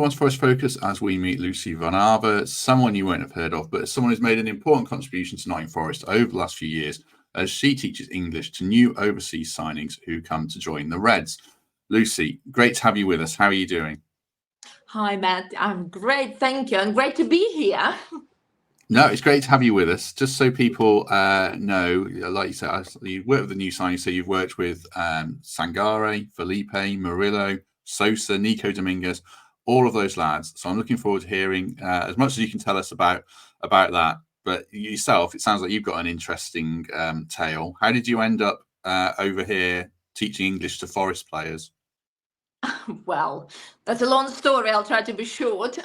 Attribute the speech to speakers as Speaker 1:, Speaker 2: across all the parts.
Speaker 1: everyone's Forest Focus as we meet Lucy Varnava, someone you won't have heard of, but someone who's made an important contribution to Nottingham Forest over the last few years as she teaches English to new overseas signings who come to join the Reds. Lucy, great to have you with us. How are you doing?
Speaker 2: Hi, Matt. I'm great. Thank you. And great to be here.
Speaker 1: No, it's great to have you with us. Just so people know, like you said, you work with the new signings, so you've worked with Sangare, Felipe, Murillo, Sosa, Nicolas Dominguez, all of those lads. So I'm looking forward to hearing as much as you can tell us about that. But yourself, it sounds like you've got an interesting tale. How did you end up over here teaching English to Forest players?
Speaker 2: Well, that's a long story. I'll try to be short.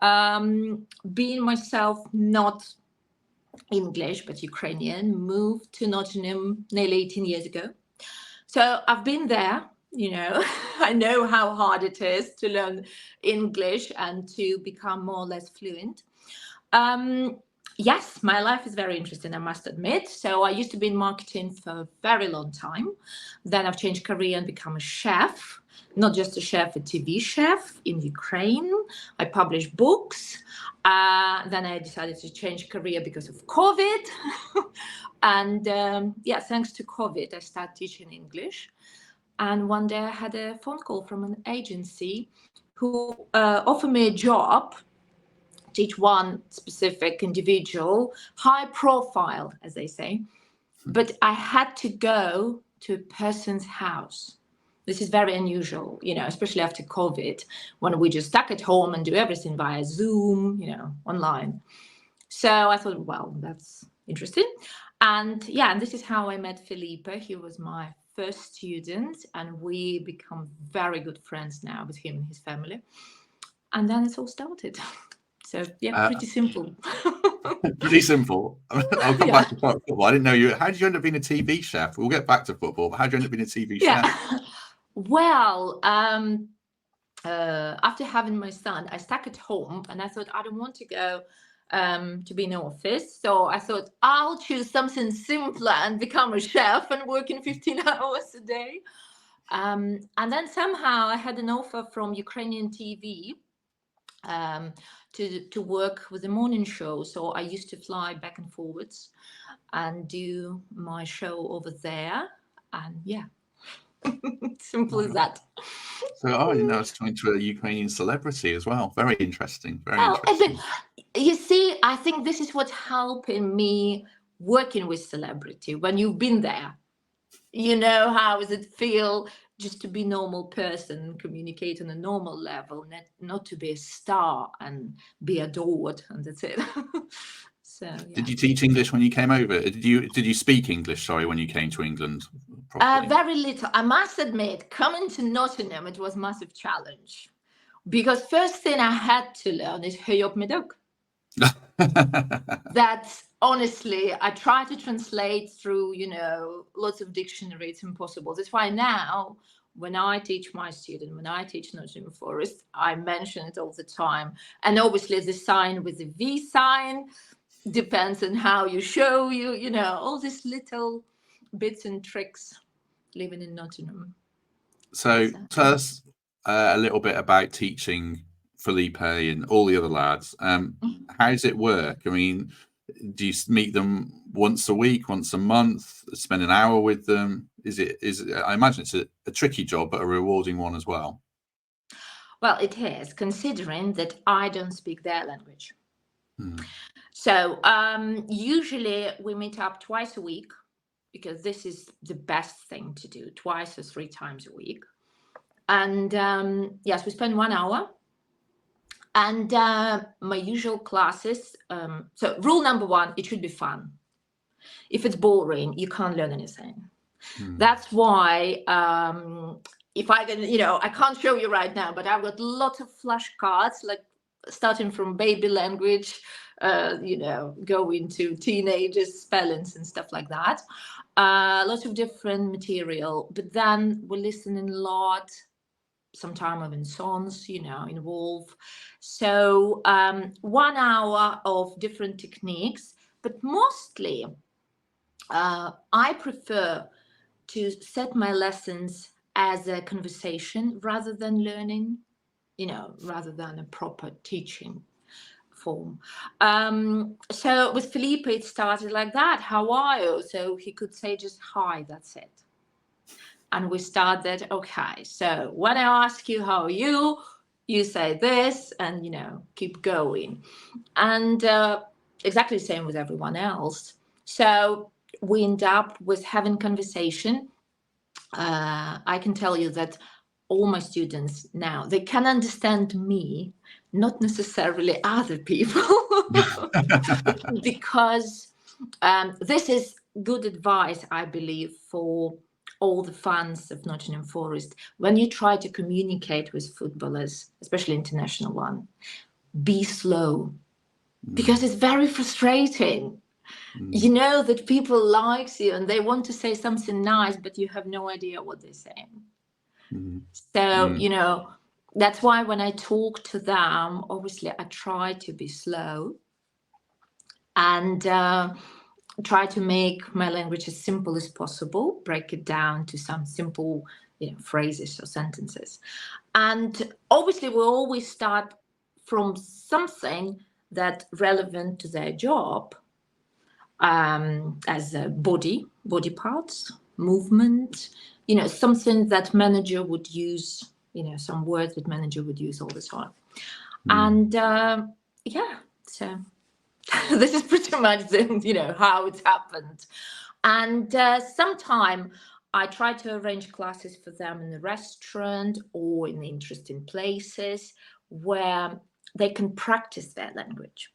Speaker 2: Being myself not English, but Ukrainian, moved to Nottingham nearly 18 years ago. So I've been there, I know how hard it is to learn English and to become more or less fluent. Yes, my life is very interesting, I must admit. So I used to be in marketing for a very long time. Then I've changed career and become a chef, not just a chef, a TV chef in Ukraine. I publish books. Then I decided to change career because of COVID. And thanks to COVID, I started teaching English. And one day I had a phone call from an agency who offered me a job, teach one specific individual, high profile, as they say. But I had to go to a person's house. This is very unusual, especially after COVID, when we just stuck at home and do everything via Zoom, online. So I thought, well, that's interesting. And this is how I met Felipe. He was my first student, and we become very good friends now with him and his family. And then it's all started. So pretty simple.
Speaker 1: Pretty simple. I'll go back to football. I didn't know you. How did you end up being a TV chef? We'll get back to football, but how did you end up being a TV chef?
Speaker 2: Well, after having my son, I stuck at home, and I thought I don't want to go to be in an office. So I thought I'll choose something simpler and become a chef and work in 15 hours a day. And then somehow I had an offer from Ukrainian TV to work with the morning show. So I used to fly back and forwards and do my show over there. And simple as that.
Speaker 1: So, I didn't know I was talking to a Ukrainian celebrity as well. Very interesting. Very interesting.
Speaker 2: You see, I think this is what's helping me working with celebrity. When you've been there, how does it feel just to be a normal person, communicate on a normal level, not to be a star and be adored, and that's it. So,
Speaker 1: Did you teach English when you came over? Did you speak English, sorry, when you came to England properly?
Speaker 2: Very little. I must admit, coming to Nottingham, it was a massive challenge. Because first thing I had to learn is hurry up, my dog. That's honestly, I try to translate through, lots of dictionary. It's impossible. That's why now, when I teach my student, when I teach Nottingham Forest, I mention it all the time. And obviously the sign with the V sign depends on how you show all these little bits and tricks living in Nottingham.
Speaker 1: So tell us a little bit about teaching Felipe and all the other lads. How does it work? I mean, do you meet them once a week, once a month, spend an hour with them? Is it I imagine it's a tricky job, but a rewarding one as well.
Speaker 2: Well, it is, considering that I don't speak their language. So usually we meet up twice a week, because this is the best thing to do, 2 or 3 times a week. And we spend 1 hour. And my usual classes, so rule number 1, it should be fun. If it's boring, you can't learn anything. That's why if I can, I can't show you right now, but I've got lots of flashcards, like starting from baby language, go into teenagers, spellings and stuff like that. Lots of different material, but then we're listening a lot. Sometimes even songs, involve. So 1 hour of different techniques, but mostly I prefer to set my lessons as a conversation rather than learning. rather than a proper teaching form. So with Felipe, it started like that. How are you? So he could say just hi, that's it. And we started, okay, so when I ask you how are you, you say this, and keep going. And exactly the same with everyone else. So we end up with having conversation. I can tell you that all my students now, they can understand me, not necessarily other people, because this is good advice, I believe, for all the fans of Nottingham Forest. When you try to communicate with footballers, especially international one, be slow, because it's very frustrating. You know that people likes you and they want to say something nice, but you have no idea what they're saying. So, that's why when I talk to them, obviously I try to be slow and try to make my language as simple as possible, break it down to some simple phrases or sentences. And obviously we always start from something that's relevant to their job, as body parts, movement, something that manager would use, some words that manager would use all the time. And so this is pretty much how it's happened. And sometime I try to arrange classes for them in the restaurant or in interesting places where they can practice their language.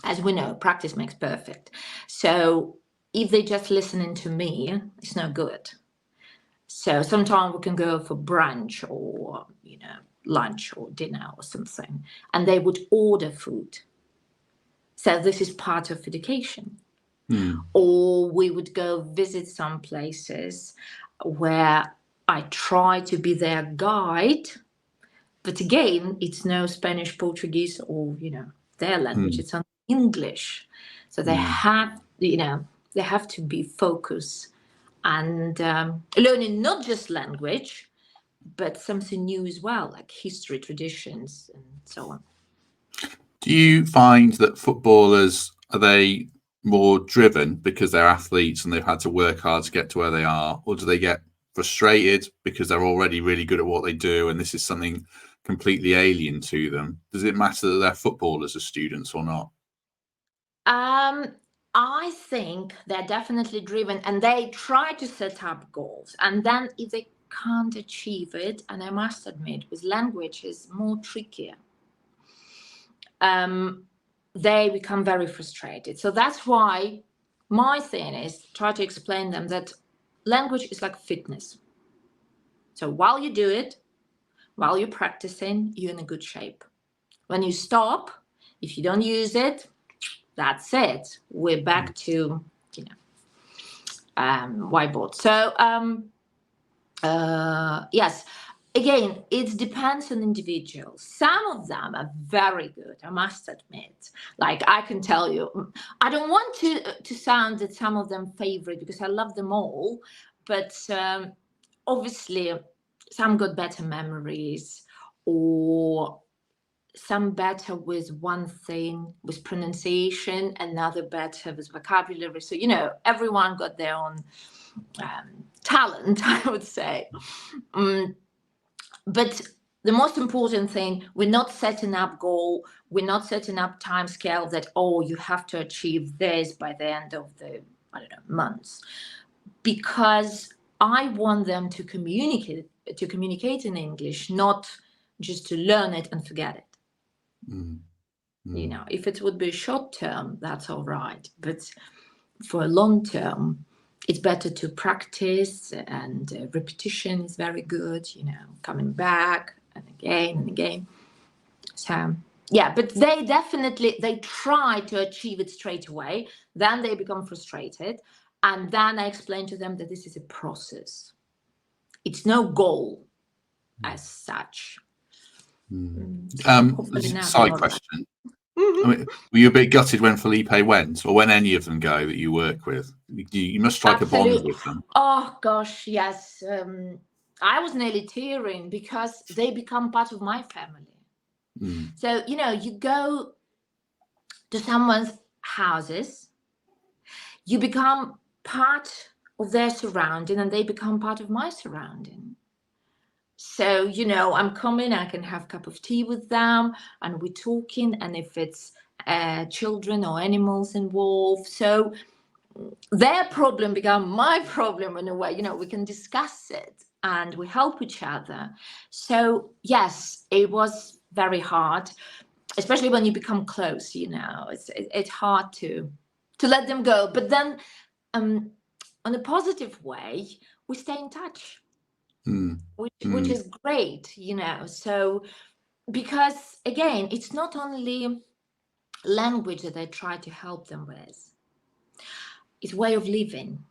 Speaker 2: As we know, practice makes perfect. So if they just listening to me, it's no good. So sometimes we can go for brunch or, lunch or dinner or something, and they would order food. So this is part of education. Or we would go visit some places where I try to be their guide. But again, it's no Spanish, Portuguese, or, their language. It's on English. So they have, they have to be focused and learning not just language, but something new as well, like history, traditions, and so on.
Speaker 1: Do you find that footballers, are they more driven because they're athletes and they've had to work hard to get to where they are, or do they get frustrated because they're already really good at what they do and this is something completely alien to them? Does it matter that they're footballers as students or not?
Speaker 2: I think they're definitely driven and they try to set up goals. And then if they can't achieve it, and I must admit, with language is more trickier, they become very frustrated. So that's why my thing is try to explain them that language is like fitness. So while you do it, while you're practicing, you're in a good shape. When you stop, if you don't use it, that's it. We're back to, whiteboard. So, yes, again, it depends on individuals. Some of them are very good, I must admit. Like I can tell you, I don't want to sound that some of them favorite because I love them all, but obviously some got better memories or some better with one thing, with pronunciation, another better with vocabulary. So, everyone got their own talent, I would say. But the most important thing, we're not setting up goal, we're not setting up time scale that, you have to achieve this by the end of the, months. Because I want them to communicate in English, not just to learn it and forget it. If it would be short term, that's all right. But for a long term, it's better to practice, and repetition is very good, coming back and again. So, yeah, but they try to achieve it straight away. Then they become frustrated. And then I explain to them that this is a process. It's no goal as such.
Speaker 1: Side question. I mean, were you a bit gutted when Felipe went, or when any of them go that you work with? You must strike a bond with them.
Speaker 2: Oh gosh, yes. I was nearly tearing because they become part of my family. So, you go to someone's houses, you become part of their surrounding, and they become part of my surrounding. So, I'm coming, I can have a cup of tea with them, and we're talking, and if it's children or animals involved, so their problem become my problem in a way. We can discuss it and we help each other. So yes, it was very hard, especially when you become close. It's hard to let them go, but then on a positive way, we stay in touch, which is great. So because again, it's not only language that I try to help them with, it's way of living.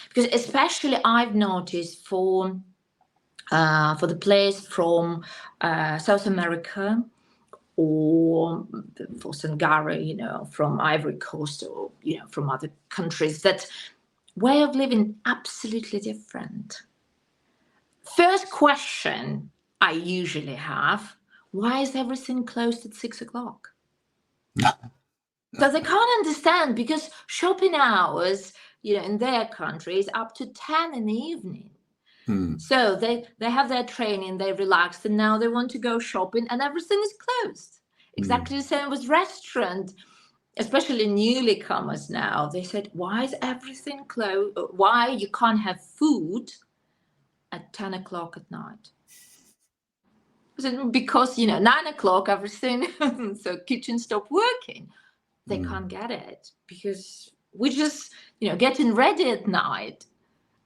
Speaker 2: Because especially I've noticed for the players from South America, or for Sangare, from Ivory Coast, or from other countries, that way of living absolutely different. First question I usually have: why is everything closed at 6 o'clock? So they can't understand, because shopping hours, in their country is up to 10 in the evening. So they have their training, they relaxed, and now they want to go shopping, and everything is closed. Exactly the same with restaurant, especially newly comers now. They said, why is everything closed? Why you can't have food at 10 o'clock at night? I said, because 9 o'clock everything, so kitchen stopped working. They can't get it because we're just getting ready at night,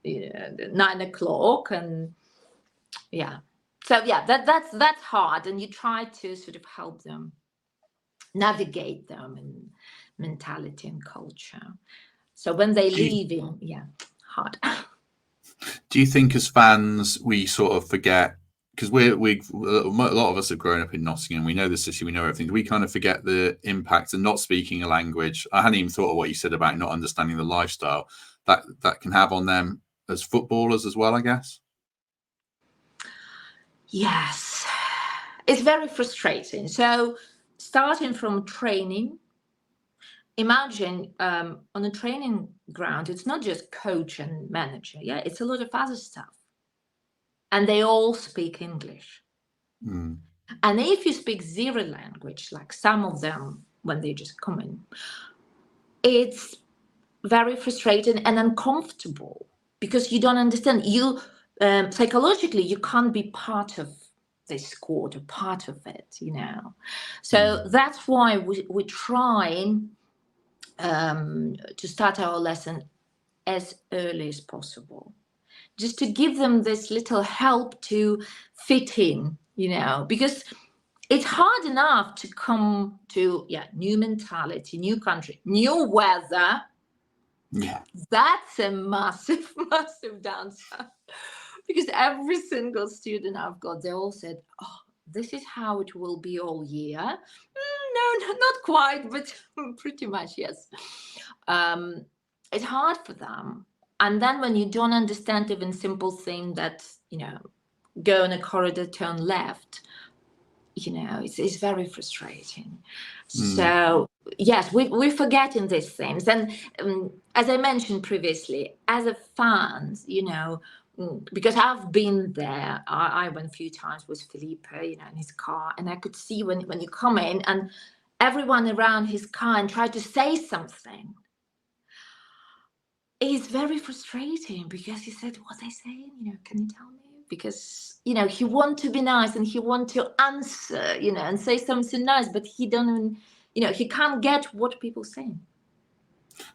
Speaker 2: 9 o'clock, and so that's hard, and you try to sort of help them navigate them in mentality and culture. So when they leave hard.
Speaker 1: Do you think as fans we sort of forget, because a lot of us have grown up in Nottingham, we know the city, we know everything, do we kind of forget the impact of not speaking a language? I hadn't even thought of what you said about not understanding the lifestyle that can have on them as footballers as well, I guess.
Speaker 2: Yes, it's very frustrating. So starting from training, imagine on a training ground, it's not just coach and manager. It's a lot of other stuff, and they all speak English. And if you speak zero language, like some of them when they just come in, it's very frustrating and uncomfortable, because you don't understand. You psychologically, you can't be part of this squad or part of it, So that's why we try to start our lesson as early as possible, just to give them this little help to fit in, because it's hard enough to come to new mentality, new country, new weather. That's a massive downside, because every single student I've got, they all said, oh, this is how it will be all year. No, not quite, but pretty much, yes. It's hard for them. And then when you don't understand even simple thing that, go in a corridor, turn left, it's very frustrating. So yes, we're forgetting these things. And as I mentioned previously, as a fan, because I've been there, I went a few times with Felipe, in his car, and I could see when you come in and everyone around his car and try to say something. It's very frustrating, because he said, what are they saying? Can you tell me? Because, he want to be nice and he want to answer, and say something nice, but he don't even, he can't get what people saying.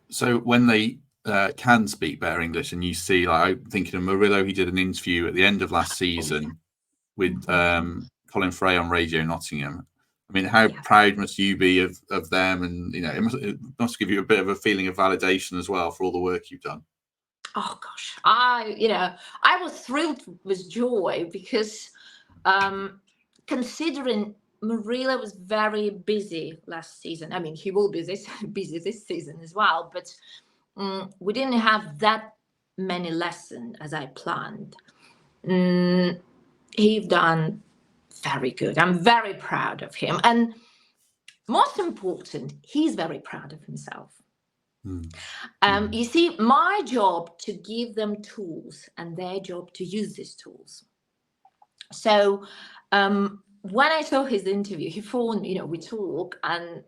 Speaker 1: So when they can speak better English, and you see, like, I'm thinking of Murillo, he did an interview at the end of last season with Colin Fray on Radio Nottingham. I mean, how proud must you be of them? And, it must give you a bit of a feeling of validation as well for all the work you've done.
Speaker 2: Oh gosh, I was thrilled with joy, because considering Murillo was very busy last season. I mean, he will be busy this season as well, but we didn't have that many lessons as I planned. He's done very good. I'm very proud of him. And most important, he's very proud of himself. You see, my job to give them tools and their job to use these tools. So when I saw his interview, he phoned me, we talk, and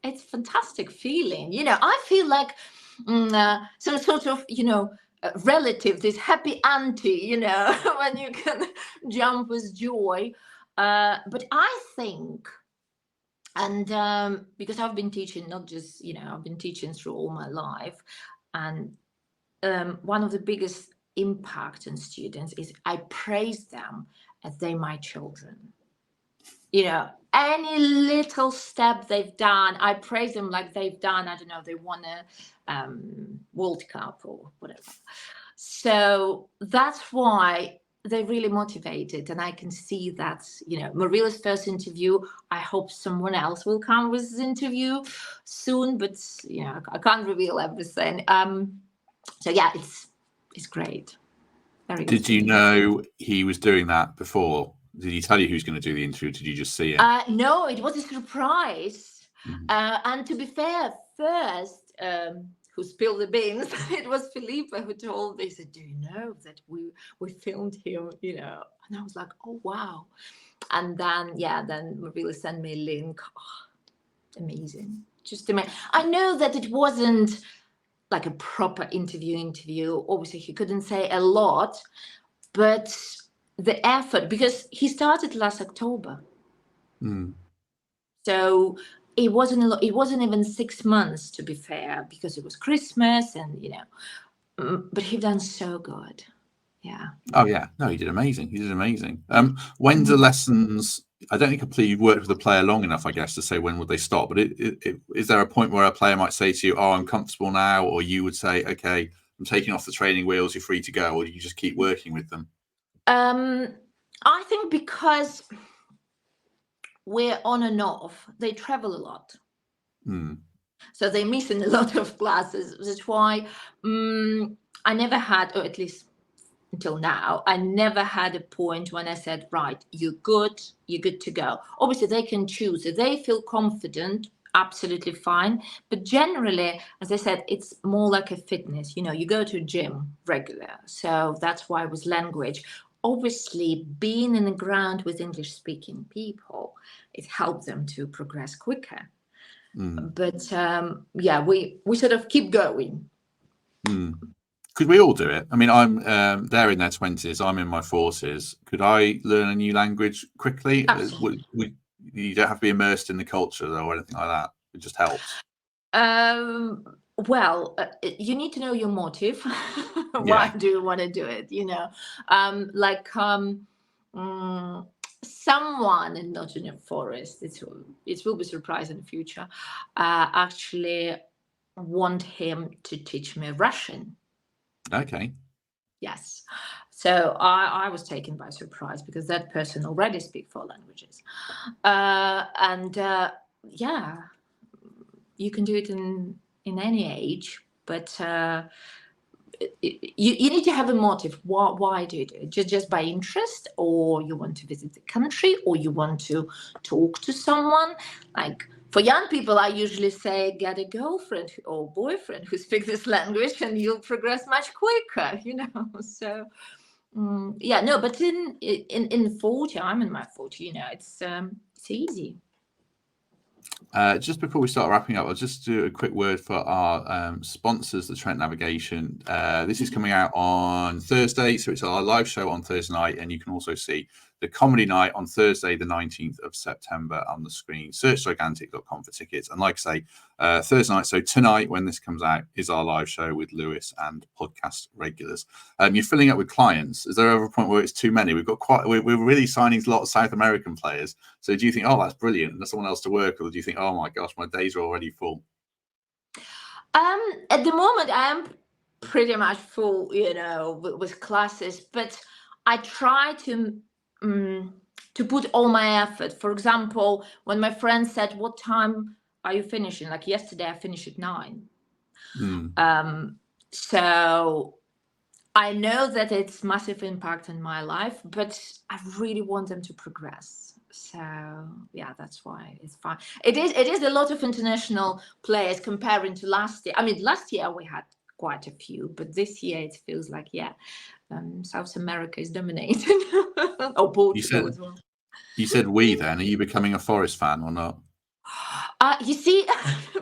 Speaker 2: it's a fantastic feeling. I feel like some sort of, relative, this happy auntie, when you can jump with joy. But I think, and because I've been teaching, not just, I've been teaching through all my life. And one of the biggest impact on students is I praise them as they my children. Any little step they've done, I praise them like they've done, I don't know, they won a World Cup or whatever. So that's why they're really motivated. And I can see that, Murillo's first interview, I hope someone else will come with his interview soon, but, I can't reveal everything. So yeah, it's great. Very good.
Speaker 1: Did you know he was doing that before? Did he tell you who's going to do the interview? Did you just see it?
Speaker 2: No, it was a surprise. And to be fair, first, who spilled the beans, it was Felipe who told me. He said, "Do you know that we filmed him?" And I was like, "Oh wow!" And then Murillo sent me a link. Oh, amazing, just amazing. I know that it wasn't like a proper interview. Obviously, he couldn't say a lot, but the effort, because he started last October. So it wasn't even 6 months, to be fair, because it was Christmas and, but he done so good. Yeah.
Speaker 1: Oh yeah. No, he did amazing. When do lessons, I don't think you've worked with a player long enough, I guess, to say when would they stop, but is there a point where a player might say to you, "Oh, I'm comfortable now," or you would say, "Okay, I'm taking off the training wheels, you're free to go," or do you just keep working with them?
Speaker 2: I think because we're on and off, they travel a lot. So they're missing a lot of classes. That's why I never had, or at least until now, I never had a point when I said, right, you're good to go. Obviously, they can choose. If they feel confident, absolutely fine. But generally, as I said, it's more like a fitness. You go to a gym regular. So that's why with language, obviously being in the ground with English-speaking people, it helps them to progress quicker. But we sort of keep going.
Speaker 1: Could we all do it? I mean, I'm they're in their 20s, I'm in my 40s. Could I learn a new language quickly? You don't have to be immersed in the culture though, or anything like that. It just helps.
Speaker 2: Well, you need to know your motive. Why do you want to do it? Someone in Nottingham Forest, it will be surprised in the future, actually want him to teach me Russian.
Speaker 1: Okay.
Speaker 2: Yes. So I was taken by surprise because that person already speaks 4 languages. You can do it in any age, but you need to have a motive. Why do you do it? Just by interest, or you want to visit the country, or you want to talk to someone? Like for young people, I usually say, get a girlfriend or boyfriend who speaks this language and you'll progress much quicker, So but in 40, I'm in my 40, it's easy.
Speaker 1: Just before we start wrapping up, I'll just do a quick word for our sponsors, the Trent Navigation. This is coming out on Thursday, so it's our live show on Thursday night, and you can also see the comedy night on Thursday, the 19th of September on the screen. Search gigantic.com for tickets. And like I say, Thursday night, so tonight when this comes out, is our live show with Lewis and podcast regulars. You're filling up with clients. Is there ever a point where it's too many? We're really signing a lot of South American players. So do you think, oh, that's brilliant, and there's someone else to work, or do you think, oh my gosh, my days are already full?
Speaker 2: At the moment, I am pretty much full, with classes, but I try to put all my effort. For example, when my friend said, "What time are you finishing?" Like yesterday, I finished at 9. So I know that it's massive impact on my life, but I really want them to progress. So yeah, that's why it's fun. It is a lot of international players comparing to last year. I mean, last year we had quite a few, but this year it feels like South America is dominating. Or Portugal as well.
Speaker 1: You said we then. Are you becoming a Forest fan or not?
Speaker 2: You see,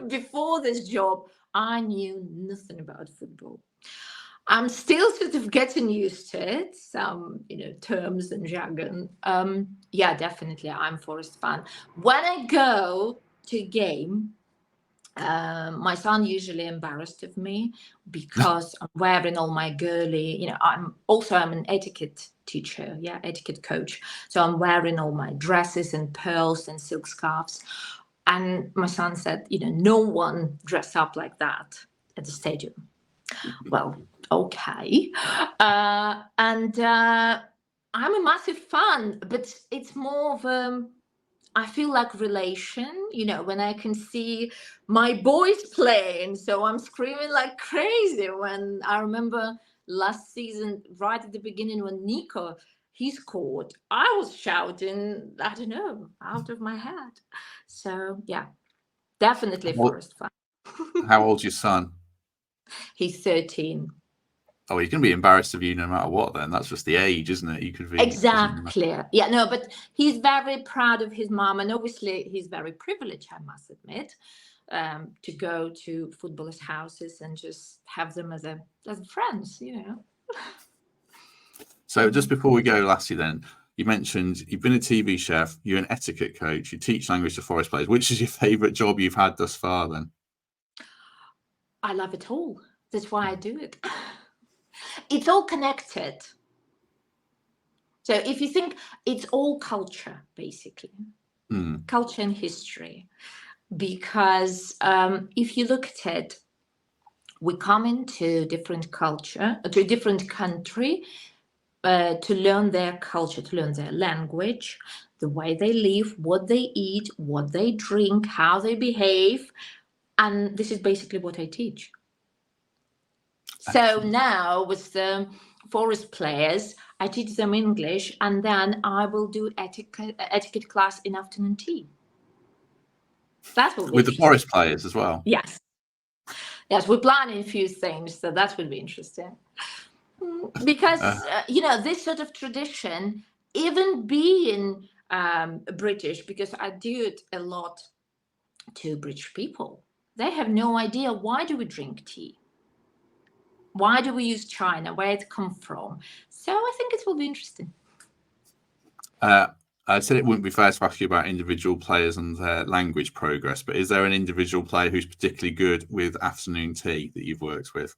Speaker 2: before this job, I knew nothing about football. I'm still sort of getting used to it, some terms and jargon. Yeah, definitely, I'm Forest fan. When I go to a game, my son usually embarrassed of me because I'm wearing all my girly. I'm an etiquette teacher, etiquette coach. So I'm wearing all my dresses and pearls and silk scarves. And my son said, no one dressed up like that at the stadium. Well, okay. And I'm a massive fan, but it's more of I feel like relation, when I can see my boys playing. So I'm screaming like crazy when I remember last season, right at the beginning when Nico, he scored. I was shouting, I don't know, out of my head. So yeah, definitely Forest fan.
Speaker 1: How old's your son?
Speaker 2: He's 13.
Speaker 1: Oh, he's going to be embarrassed of you no matter what then. That's just the age, isn't it? You could be...
Speaker 2: Exactly. Yeah, no, but he's very proud of his mom. And obviously he's very privileged, I must admit, to go to footballers' houses and just have them as friends,
Speaker 1: So just before we go, Lassie, then, you mentioned you've been a TV chef, you're an etiquette coach, you teach language to Forest players. Which is your favourite job you've had thus far then?
Speaker 2: I love it all. That's why I do it. It's all connected. So if you think, it's all culture, basically. Culture and history. Because if you look at it, we come into different culture, to a different country, to learn their culture, to learn their language, the way they live, what they eat, what they drink, how they behave. And this is basically what I teach. So now with the Forest players, I teach them English, and then I will do etiquette class in afternoon tea. That will be
Speaker 1: with the Forest players as well.
Speaker 2: Yes, we're planning a few things, so that will be interesting. Because this sort of tradition, even being British, because I do it a lot to British people, they have no idea, why do we drink tea? Why do we use China? Where it come from? So I think it will be interesting.
Speaker 1: I said it wouldn't be fair to ask you about individual players and their language progress, but is there an individual player who's particularly good with afternoon tea that you've worked with?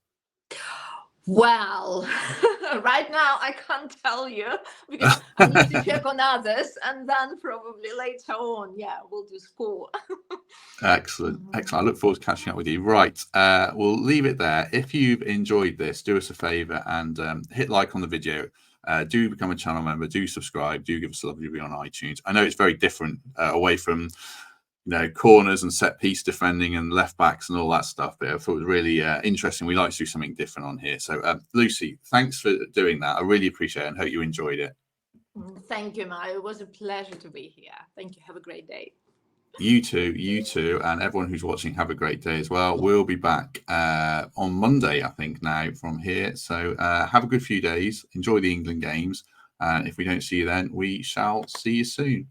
Speaker 2: Well, right now I can't tell you because I need to check on others, and then probably later on, we'll do score.
Speaker 1: Excellent. I look forward to catching up with you. Right, we'll leave it there. If you've enjoyed this, do us a favour and hit like on the video. Do become a channel member. Do subscribe. Do give us a lovely review on iTunes. I know it's very different away from corners and set piece defending and left backs and all that stuff, but I thought it was really interesting. We like to do something different on here. So Lucy, thanks for doing that. I really appreciate it and hope you enjoyed it.
Speaker 2: Thank you, Mario. It was a pleasure to be here. Thank you. Have a great day.
Speaker 1: You too, and everyone who's watching, have a great day as well. We'll be back on Monday, I think, now from here. So have a good few days. Enjoy the England games. And if we don't see you then, we shall see you soon.